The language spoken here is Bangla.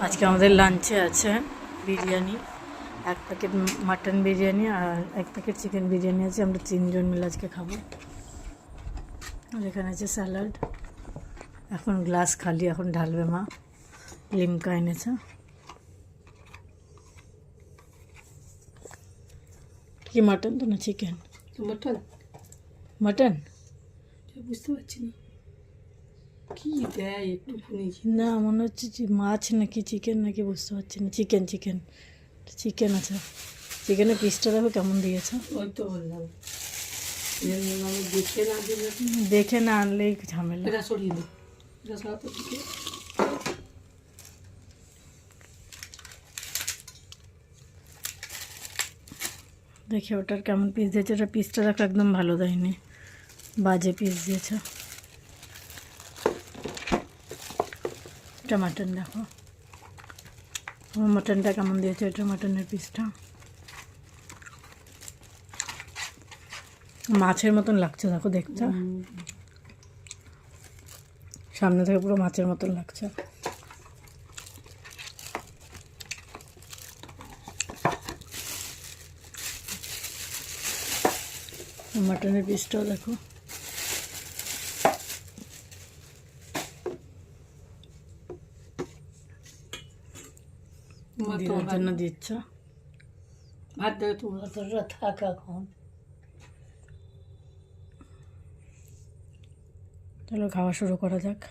আজকে আমাদের লাঞ্চে আছে বিরিয়ানি, এক প্যাকেট মাটন বিরিয়ানি আর এক প্যাকেট চিকেন বিরিয়ানি আছে। আমরা তিনজন মিলে আজকে খাবো। আর এখানে আছে স্যালাড। এখন গ্লাস খালি, এখন ঢালবে মা। লিমকা এনেছে। কি মাটন তো না চিকেন? মাটন মাটন বুঝতে পারছি না কি দেয় একটুখানি। না, মনে হচ্ছে মাছ নাকি চিকেন নাকি বুঝতে পারছি না। চিকেন চিকেন চিকেন আছে। চিকেনের পিসটা দেখো কেমন দিয়েছে। ওই তো বললাম আমি দেখে না দিলে দেখে না আনলেই ঝামেলা। এটা সরিয়ে দিই, এটা সরাতে দিকে। দেখি ওটার কেমন পিস দিয়েছে। ওটা পিসটা দেখো একদম ভালো দেয়নি, বাজে পিস দিয়েছে। এটা মাটন দেখো, আমার মাটনটা কেমন দিয়েছে। এটা মাটনের পিসটা মাছের মতন লাগছে দেখো দেখতে, সামনে থেকে পুরো মাছের মতন লাগছে। মাটনের পিসটাও দেখো। দিদার জন্য দিচ্ছ ভাত দেবে তো তোরা থাক এখন। চলো খাওয়া শুরু করা যাক।